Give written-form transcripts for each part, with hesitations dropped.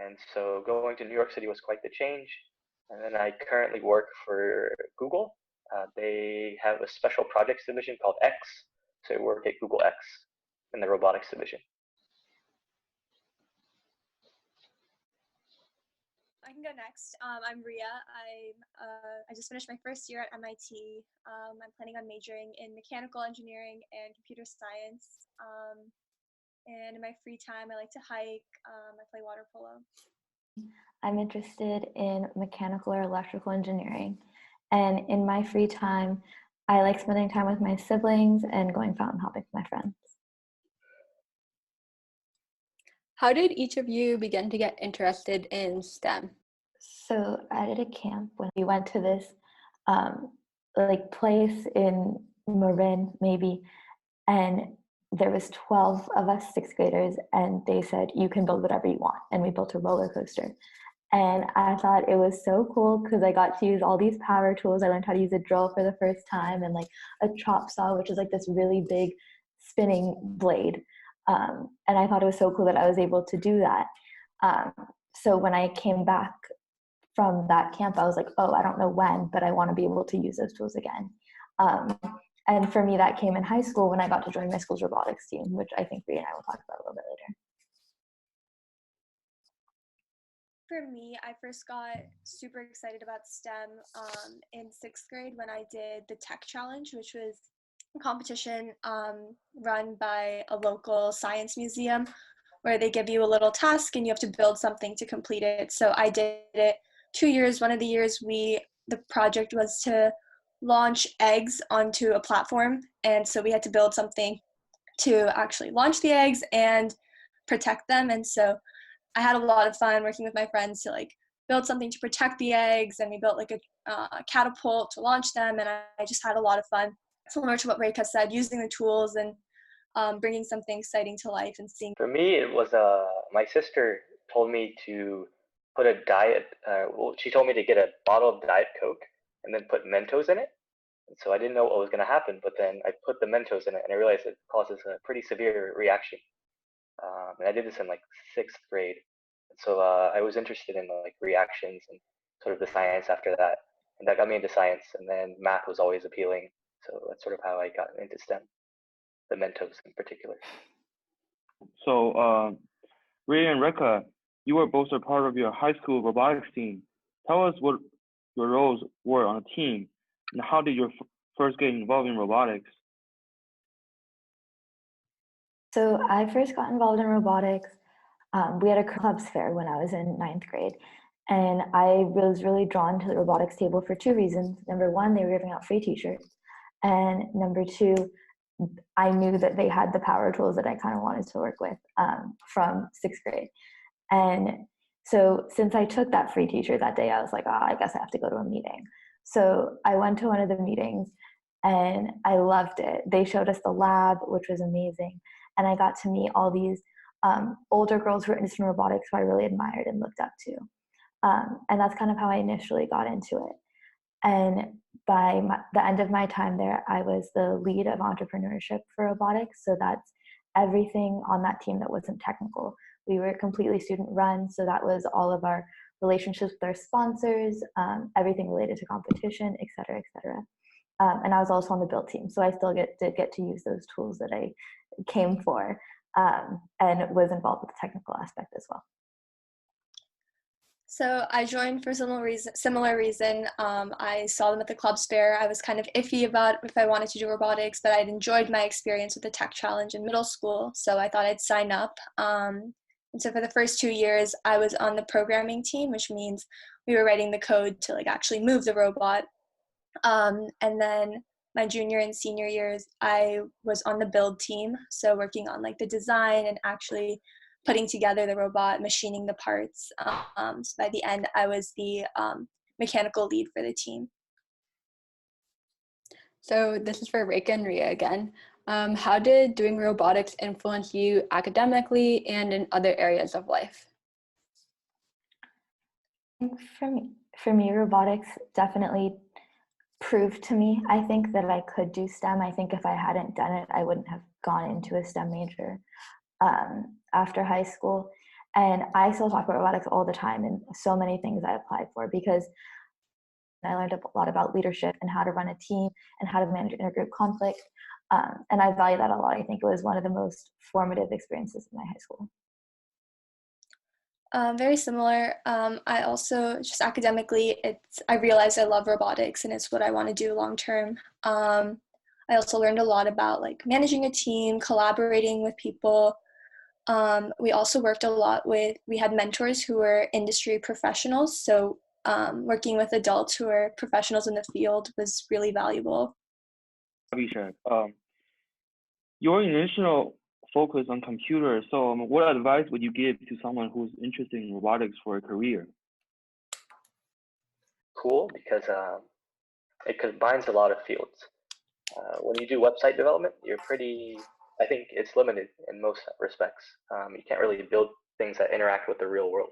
And so going to New York City was quite the change. And then I currently work for Google. They have a special projects division called X. So I work at Google X in the robotics division. I can go next. I'm Ria. I just finished my first year at MIT. I'm planning on majoring in mechanical engineering and computer science. And in my free time, I like to hike. I play water polo. I'm interested in mechanical or electrical engineering. And in my free time, I like spending time with my siblings and going fountain hopping with my friends. How did each of you begin to get interested in STEM? So I did a camp when we went to this place in Marin, maybe, and there was 12 of us sixth graders, and they said, you can build whatever you want. And we built a roller coaster. And I thought it was so cool because I got to use all these power tools. I learned how to use a drill for the first time, and like a chop saw, which is like this really big spinning blade. And I thought it was so cool that I was able to do that. So when I came back from that camp, I was like, oh, I don't know when, but I want to be able to use those tools again. And for me, that came in high school when I got to join my school's robotics team, which I think Rhea and I will talk about a little bit later. For me, I first got super excited about STEM in sixth grade when I did the Tech Challenge, which was a competition run by a local science museum where they give you a little task and you have to build something to complete it. So I did it 2 years. One of the years the project was to launch eggs onto a platform. And so we had to build something to actually launch the eggs and protect them. And so I had a lot of fun working with my friends to like build something to protect the eggs, and we built like a catapult to launch them, and I just had a lot of fun. Similar to what Rekha said, using the tools and bringing something exciting to life and seeing. For me, it was my sister told me to put a diet. She told me to get a bottle of Diet Coke and then put Mentos in it. And so I didn't know what was going to happen, but then I put the Mentos in it, and I realized it causes a pretty severe reaction. And I did this in like sixth grade. And so I was interested in like reactions and sort of the science after that. And that got me into science. And then math was always appealing. So that's sort of how I got into STEM, the Mentos in particular. So Ray and Rekha, you were both a part of your high school robotics team. Tell us what your roles were on the team, and how did you first get involved in robotics? So I first got involved in robotics. We had a clubs fair when I was in ninth grade, and I was really drawn to the robotics table for two reasons. Number one, they were giving out free t-shirts, and number two, I knew that they had the power tools that I kind of wanted to work with from sixth grade. And so since I took that free t-shirt that day, I was like, I guess I have to go to a meeting. So I went to one of the meetings and I loved it. They showed us the lab, which was amazing. And I got to meet all these older girls who were interested in robotics who I really admired and looked up to. And that's kind of how I initially got into it. And by the end of my time there, I was the lead of entrepreneurship for robotics. So that's everything on that team that wasn't technical. We were completely student run. So that was all of our relationships with our sponsors, everything related to competition, et cetera, et cetera. And I was also on the build team. So I still get to use those tools that I came for, and was involved with the technical aspect as well. So I joined for similar reason. I saw them at the clubs fair. I was kind of iffy about if I wanted to do robotics, but I'd enjoyed my experience with the tech challenge in middle school, so I thought I'd sign up. And so for the first 2 years, I was on the programming team, which means we were writing the code to like actually move the robot. And then my junior and senior years, I was on the build team, so working on like the design and actually putting together the robot, machining the parts. So by the end, I was the mechanical lead for the team. So this is for Rekha and Ria again. How did doing robotics influence you academically and in other areas of life? For me, robotics definitely proved to me, I think, that I could do STEM. I think if I hadn't done it, I wouldn't have gone into a STEM major after high school. And I still talk about robotics all the time in so many things I applied for, because I learned a lot about leadership and how to run a team and how to manage intergroup conflict. And I value that a lot. I think it was one of the most formative experiences in my high school. Very similar. I also, just academically, I realized I love robotics and it's what I want to do long term. I also learned a lot about like managing a team, collaborating with people. We also worked a lot we had mentors who were industry professionals. So working with adults who are professionals in the field was really valuable. Abhishek, your initial focus on computers, so what advice would you give to someone who's interested in robotics for a career? Cool, because it combines a lot of fields. When you do website development, I think it's limited in most respects. You can't really build things that interact with the real world.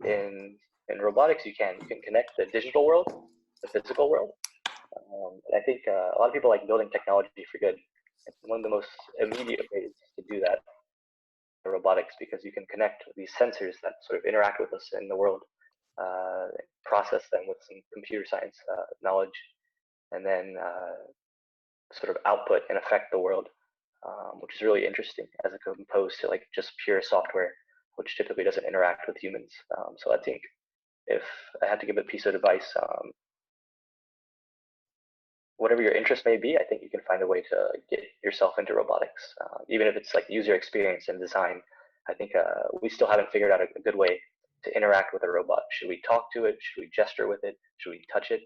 In robotics, you can connect the digital world, the physical world. I think a lot of people like building technology for good. It's one of the most immediate ways to do that in robotics, because you can connect these sensors that sort of interact with us in the world, process them with some computer science knowledge, and then sort of output and affect the world, which is really interesting as opposed to like just pure software, which typically doesn't interact with humans. So I think if I had to give a piece of advice, whatever your interest may be, I think you can find a way to get yourself into robotics, even if it's like user experience and design. I think we still haven't figured out a good way to interact with a robot. Should we talk to it? Should we gesture with it? Should we touch it?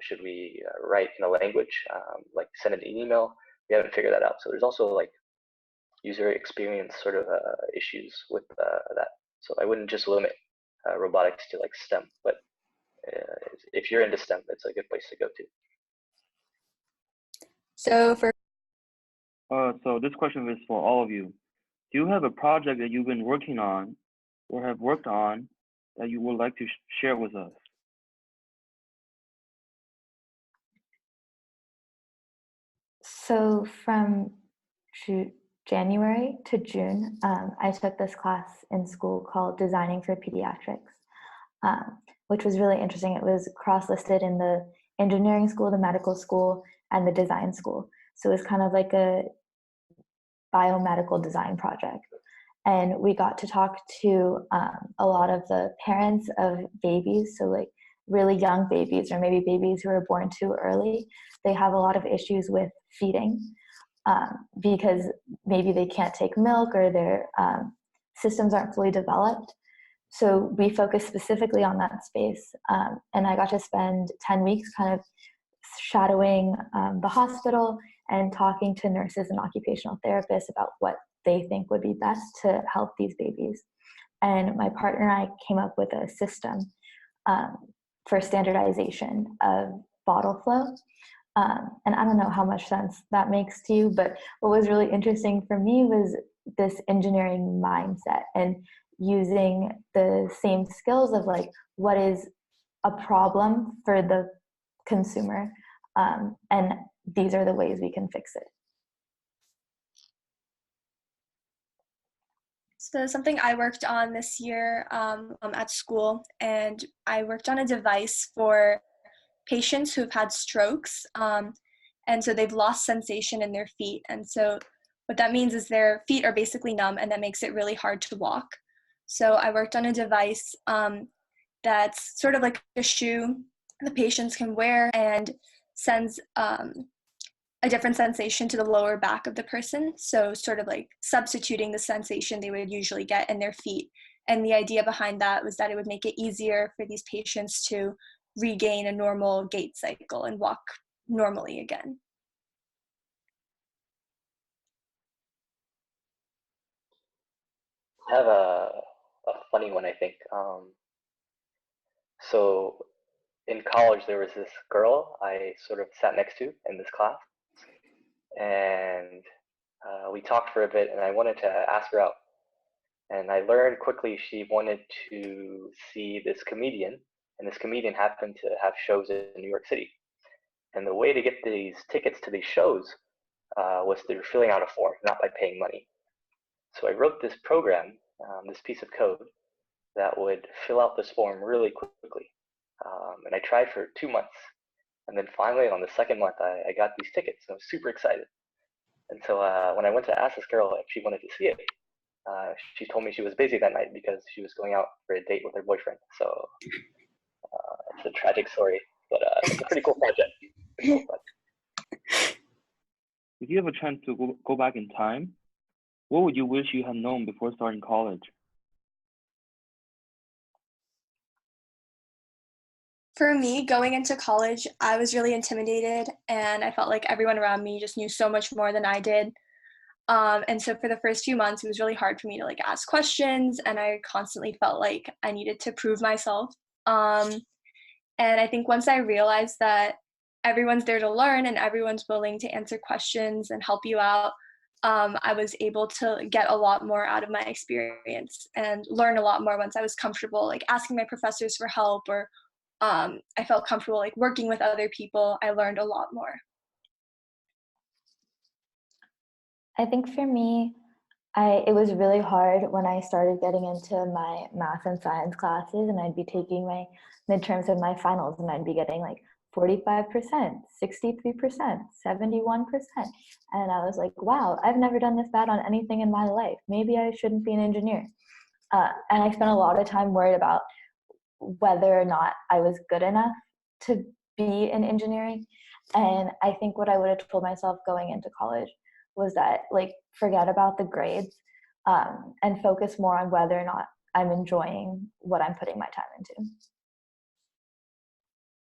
Should we write in a language, like send an email? We haven't figured that out. So there's also like user experience sort of issues with that. So I wouldn't just limit robotics to like STEM, but if you're into STEM, it's a good place to go to. So this question is for all of you. Do you have a project that you've been working on or have worked on that you would like to share with us? So from January to June, I took this class in school called Designing for Pediatrics, which was really interesting. It was cross-listed in the engineering school, the medical school, and the design school. So it was kind of like a biomedical design project. And we got to talk to a lot of the parents of babies, so like really young babies or maybe babies who are born too early. They have a lot of issues with feeding because maybe they can't take milk or their systems aren't fully developed. So we focused specifically on that space. And I got to spend 10 weeks kind of shadowing the hospital and talking to nurses and occupational therapists about what they think would be best to help these babies. And my partner and I came up with a system for standardization of bottle flow. And I don't know how much sense that makes to you, but what was really interesting for me was this engineering mindset and using the same skills of like, what is a problem for the consumer? And these are the ways we can fix it. So something I worked on this year at school, and I worked on a device for patients who've had strokes, and so they've lost sensation in their feet. And so what that means is their feet are basically numb, and that makes it really hard to walk. So I worked on a device that's sort of like a shoe the patients can wear and sends a different sensation to the lower back of the person. So sort of like substituting the sensation they would usually get in their feet. And the idea behind that was that it would make it easier for these patients to regain a normal gait cycle and walk normally again. I have a funny one, I think. So in college, there was this girl I sort of sat next to in this class, and we talked for a bit, and I wanted to ask her out. And I learned quickly she wanted to see this comedian, and this comedian happened to have shows in New York City. And the way to get these tickets to these shows was through filling out a form, not by paying money. So I wrote this program this piece of code that would fill out this form really quickly. And I tried for 2 months. And then finally, on the second month, I got these tickets. I was super excited. And so when I went to ask this girl if she wanted to see it, she told me she was busy that night because she was going out for a date with her boyfriend. So it's a tragic story, but it's a pretty cool project. If you have a chance to go back in time, what would you wish you had known before starting college? For me, going into college, I was really intimidated and I felt like everyone around me just knew so much more than I did. And so for the first few months, it was really hard for me to like ask questions and I constantly felt like I needed to prove myself. And I think once I realized that everyone's there to learn and everyone's willing to answer questions and help you out, I was able to get a lot more out of my experience and learn a lot more once I was comfortable like asking my professors for help or I felt comfortable like working with other people. I learned a lot more. I think for me, it was really hard when I started getting into my math and science classes, and I'd be taking my midterms and my finals, and I'd be getting like 45%, 63%, 71%. And I was like, wow, I've never done this bad on anything in my life. Maybe I shouldn't be an engineer. And I spent a lot of time worried about whether or not I was good enough to be in engineering. And I think what I would have told myself going into college was that like forget about the grades and focus more on whether or not I'm enjoying what I'm putting my time into.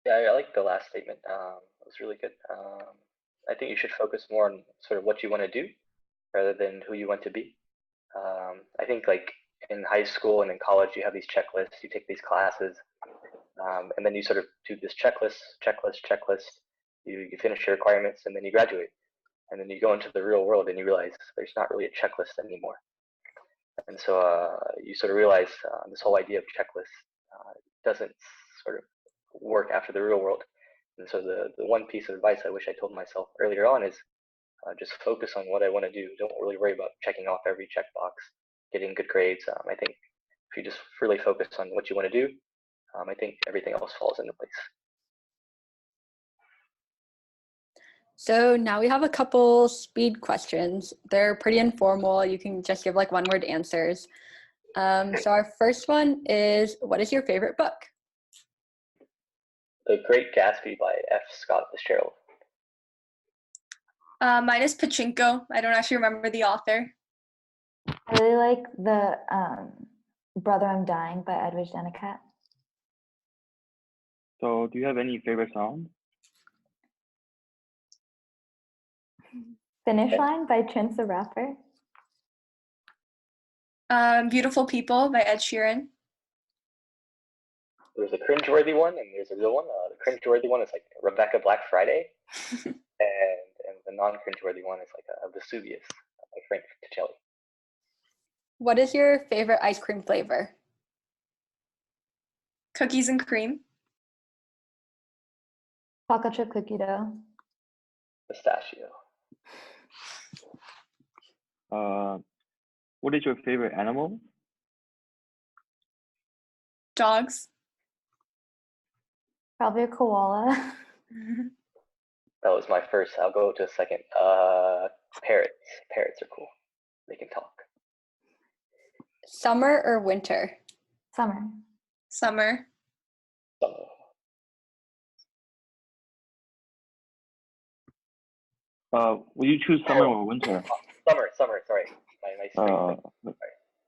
Yeah, I like the last statement. It was really good. I think you should focus more on sort of what you want to do rather than who you want to be. I think like in high school and in college, you have these checklists, you take these classes, and then you sort of do this checklist, you finish your requirements, and then you graduate. And then you go into the real world and you realize there's not really a checklist anymore. And so you sort of realize this whole idea of checklist doesn't sort of work after the real world. And so the one piece of advice I wish I told myself earlier on is just focus on what I want to do. Don't really worry about checking off every checkbox, getting good grades. I think if you just really focus on what you want to do, I think everything else falls into place. So now we have a couple speed questions. They're pretty informal. You can just give like one-word answers. So our first one is, what is your favorite book? The Great Gatsby by F. Scott Fitzgerald. Mine is Pachinko. I don't actually remember the author. I really like the Brother I'm Dying by Edwidge Denicat. So do you have any favorite songs? Finish Line by Chance the Rapper. Beautiful People by Ed Sheeran. There's a cringeworthy one and there's a real one. The cringeworthy one is like Rebecca Black Friday, and the non-cringeworthy one is like Vesuvius by Frank Ticelli. What is your favorite ice cream flavor? Cookies and cream. Chocolate chip cookie dough. Pistachio. What is your favorite animal? Dogs. Probably a koala. That was my first. I'll go to a second. Parrots. Parrots are cool. They can talk. Summer or winter? Summer. Summer. Will you choose summer or winter? Summer. Sorry. My spring.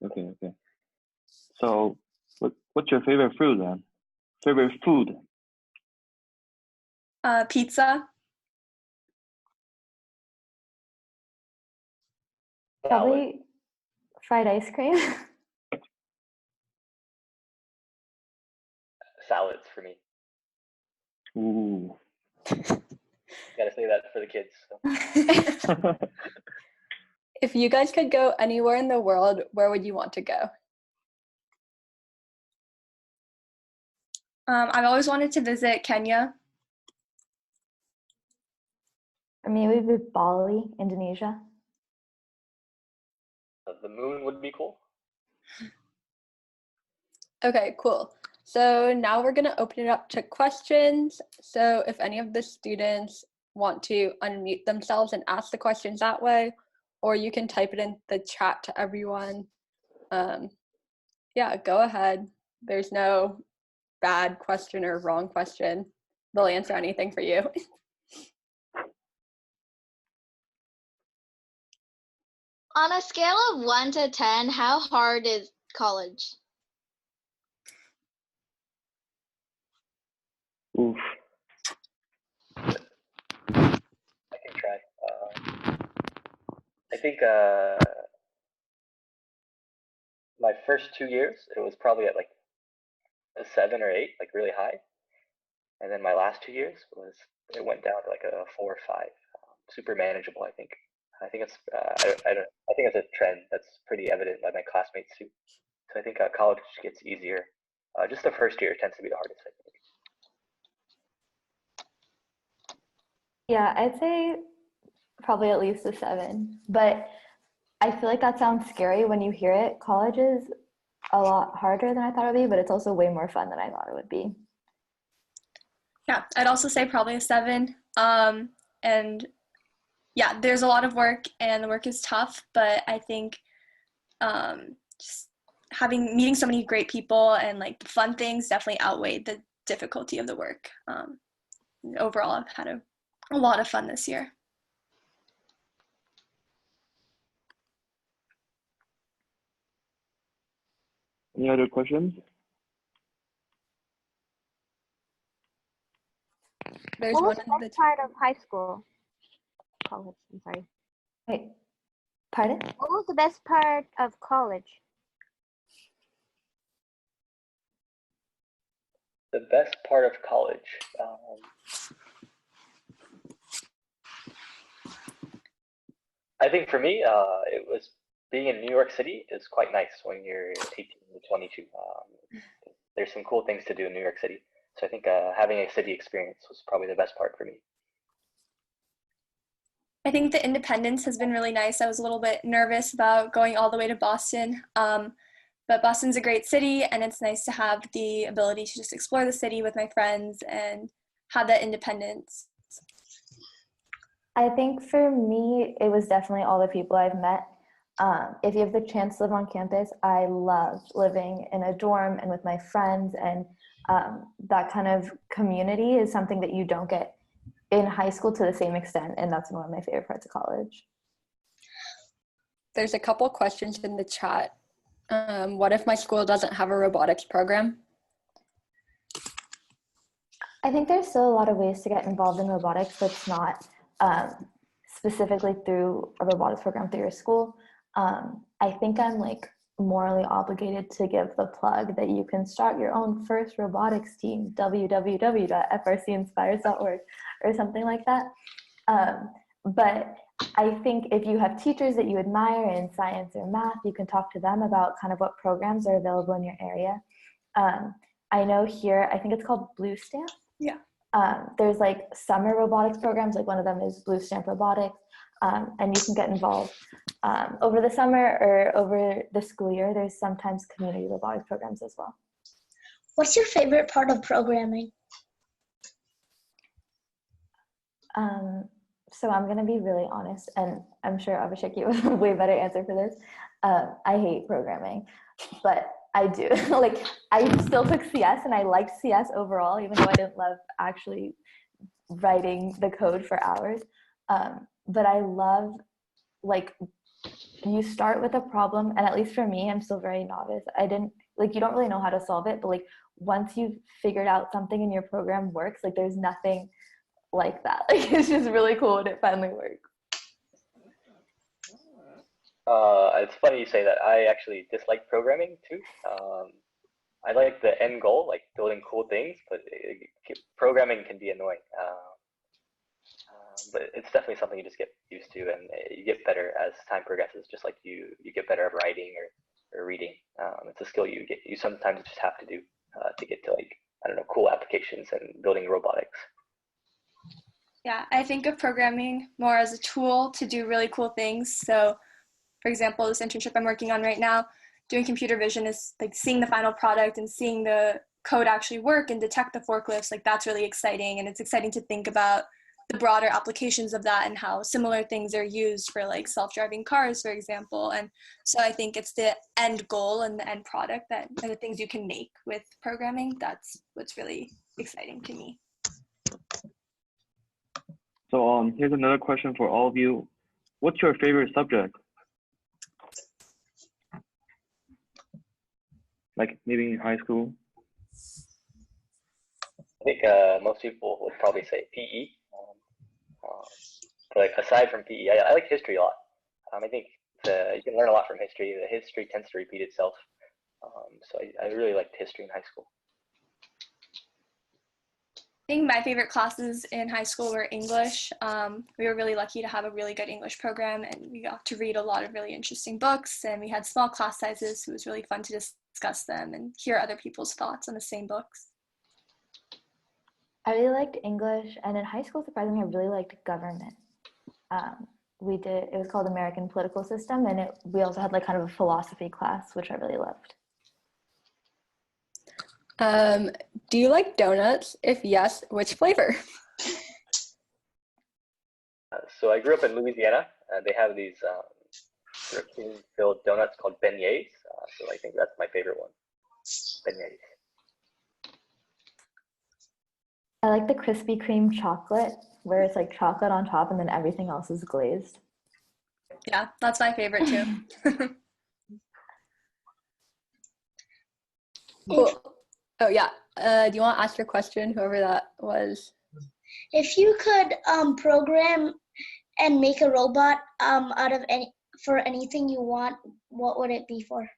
Okay. So, what's your favorite food then? Favorite food? Pizza. Probably fried ice cream. Salads for me. Ooh. Gotta say that for the kids. So. If you guys could go anywhere in the world, where would you want to go? I've always wanted to visit Kenya. Or maybe with Bali, Indonesia. The moon would be cool. Okay, cool. So now we're going to open it up to questions. So if any of the students want to unmute themselves and ask the questions that way, or you can type it in the chat to everyone. Yeah, go ahead. There's no bad question or wrong question. They'll answer anything for you. On a scale of 1 to 10, how hard is college? Oof. I can try. I think my first 2 years, it was probably at like a 7 or 8, like really high. And then my last 2 years it went down to like a 4 or 5. Super manageable, I think. I think it's I think it's a trend that's pretty evident by my classmates too. So I think college gets easier. Just the first year tends to be the hardest, I think. Yeah, I'd say probably at least a 7, but I feel like that sounds scary when you hear it. College is a lot harder than I thought it would be, but it's also way more fun than I thought it would be. Yeah, I'd also say probably a 7. And yeah, there's a lot of work and the work is tough, but I think just meeting so many great people and like the fun things definitely outweighed the difficulty of the work. Overall, I've had a lot of fun this year. Any other questions? There's What was one the in the best part of high school? College, I'm sorry. Wait, pardon? What was the best part of college? The best part of college. I think for me, it was being in New York City is quite nice when you're 18 to 22. There's some cool things to do in New York City. So I think having a city experience was probably the best part for me. I think the independence has been really nice. I was a little bit nervous about going all the way to Boston, but Boston's a great city, and it's nice to have the ability to just explore the city with my friends and have that independence. I think for me, it was definitely all the people I've met. If you have the chance to live on campus, I love living in a dorm and with my friends, and that kind of community is something that you don't get in high school to the same extent, and that's one of my favorite parts of college. There's a couple questions in the chat. What if my school doesn't have a robotics program? I think there's still a lot of ways to get involved in robotics that's not specifically through a robotics program through your school. I think I'm like morally obligated to give the plug that you can start your own first robotics team, www.frcinspires.org or something like that. But I think if you have teachers that you admire in science or math, you can talk to them about kind of what programs are available in your area. I know here, I think it's called Blue Stamp. Yeah. There's like summer robotics programs, like one of them is Blue Stamp Robotics, and you can get involved over the summer or over the school year. There's sometimes community robotics programs as well. What's your favorite part of programming? So I'm going to be really honest, and I'm sure Abhishek, you have a way better answer for this. I hate programming, but I do. Like, I still took CS, and I liked CS overall, even though I didn't love actually writing the code for hours. But I love, like, you start with a problem, and at least for me, I'm still very novice. You don't really know how to solve it, but like, once you've figured out something in your program works, like, there's nothing like that. Like, it's just really cool when it finally works. It's funny you say that. I actually dislike programming too. I like the end goal, like building cool things, but programming can be annoying. But it's definitely something you just get used to, and you get better as time progresses. Just like you get better at writing or reading. It's a skill you sometimes just have to do to get to, like, I don't know, cool applications and building robotics. Yeah, I think of programming more as a tool to do really cool things. So, for example, this internship I'm working on right now, doing computer vision is like seeing the final product and seeing the code actually work and detect the forklifts. Like that's really exciting, and it's exciting to think about the broader applications of that and how similar things are used for like self-driving cars, for example. And so I think it's the end goal and the end product that are the things you can make with programming. That's what's really exciting to me. So here's another question for all of you. What's your favorite subject? Like maybe in high school? I think most people would probably say PE. But like aside from PE, I like history a lot. I think you can learn a lot from history. The history tends to repeat itself. So I really liked history in high school. I think my favorite classes in high school were English. We were really lucky to have a really good English program, and we got to read a lot of really interesting books, and we had small class sizes, so it was really fun to discuss them and hear other people's thoughts on the same books. I really liked English, and in high school, surprisingly, I really liked government. It was called American Political System, and we also had like kind of a philosophy class, which I really loved. Do you like donuts? If yes, which flavor? So I grew up in Louisiana. They have these sort of cream-filled donuts called beignets. So I think that's my favorite one, beignets. I like the Krispy Kreme chocolate, where it's like chocolate on top and then everything else is glazed. Yeah, that's my favorite too. Cool. Oh yeah. Do you want to ask your question, whoever that was? If you could program and make a robot for anything you want, what would it be for?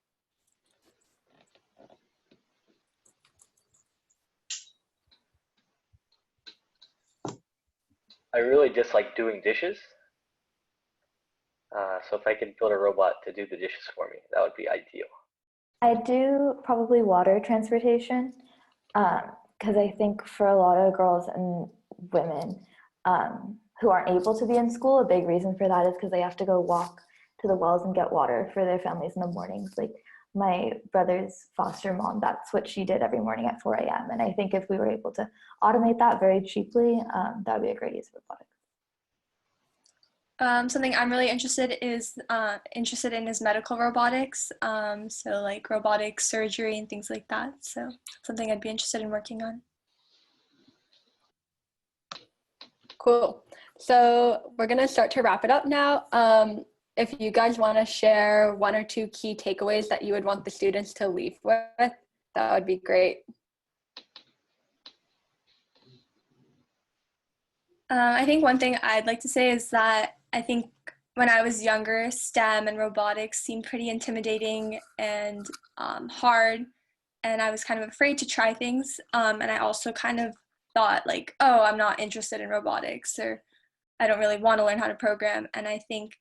I really just like doing dishes. So if I could build a robot to do the dishes for me, that would be ideal. I do probably water transportation, because I think for a lot of girls and women who aren't able to be in school, a big reason for that is because they have to go walk to the wells and get water for their families in the mornings. Like my brother's foster mom, that's what she did every morning at 4 a.m. And I think if we were able to automate that very cheaply, that would be a great use of robotics. Something I'm really interested in is medical robotics. So like robotic surgery and things like that. So something I'd be interested in working on. Cool. So we're gonna start to wrap it up now. If you guys want to share 1 or 2 key takeaways that you would want the students to leave with, that would be great. I think one thing I'd like to say is that I think when I was younger, STEM and robotics seemed pretty intimidating and hard, and I was kind of afraid to try things. And I also kind of thought like, oh, I'm not interested in robotics, or I don't really want to learn how to program. And I think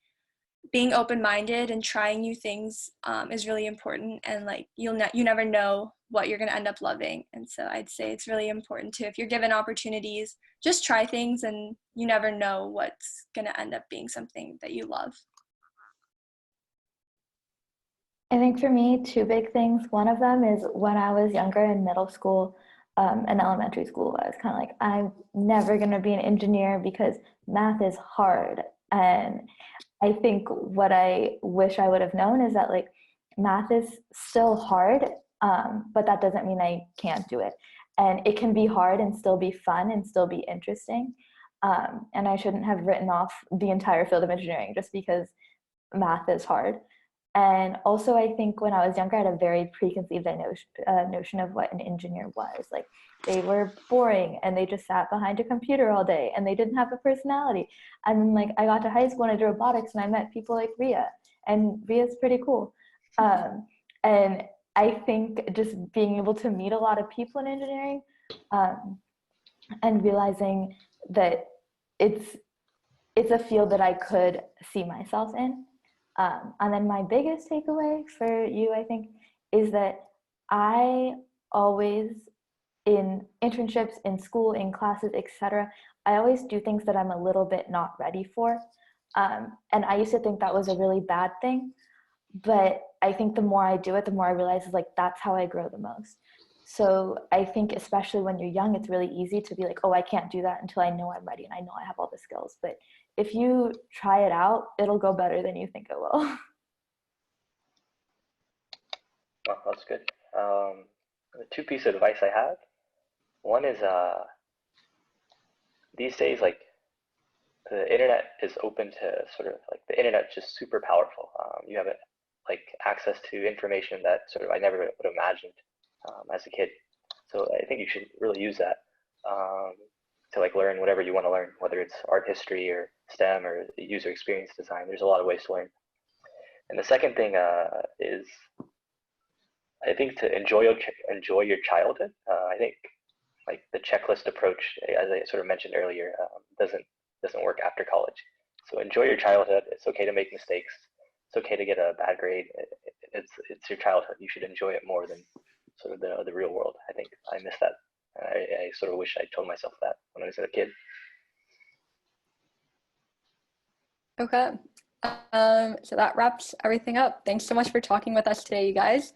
being open-minded and trying new things is really important, and like you never know what you're going to end up loving. And so I'd say it's really important to, if you're given opportunities, just try things, and you never know what's going to end up being something that you love. I think for me, 2 big things. One of them is when I was younger in middle school and elementary school, I was kind of like, I'm never going to be an engineer because math is hard. And I think what I wish I would have known is that like math is still hard, but that doesn't mean I can't do it. And it can be hard and still be fun and still be interesting. And I shouldn't have written off the entire field of engineering just because math is hard. And also, I think when I was younger, I had a very preconceived notion of what an engineer was. Like, they were boring and they just sat behind a computer all day and they didn't have a personality. And then, like, I got to high school and I did robotics and I met people like Ria, and Ria's pretty cool. And I think just being able to meet a lot of people in engineering and realizing that it's a field that I could see myself in. And then my biggest takeaway for you, I think, is that I always, in internships, in school, in classes, etc., I always do things that I'm a little bit not ready for. And I used to think that was a really bad thing, but I think the more I do it, the more I realize is like, that's how I grow the most. So I think especially when you're young, it's really easy to be like, oh, I can't do that until I know I'm ready and I know I have all the skills. But if you try it out, it'll go better than you think it will. Well, that's good. The two pieces of advice I have. One is these days, like the internet is open to sort of like the internet's just super powerful. You have like access to information that sort of I never would have imagined as a kid. So I think you should really use that to like learn whatever you want to learn, whether it's art history or STEM or user experience design. There's a lot of ways to learn. And the second thing is I think to enjoy your childhood. I think like the checklist approach, as I sort of mentioned earlier, doesn't work after college. So enjoy your childhood. It's okay to make mistakes. It's okay to get a bad grade. It's your childhood. You should enjoy it more than sort of the real world. I think I miss that. I sort of wish I told myself that when I was a kid. Okay. So that wraps everything up. Thanks so much for talking with us today, you guys.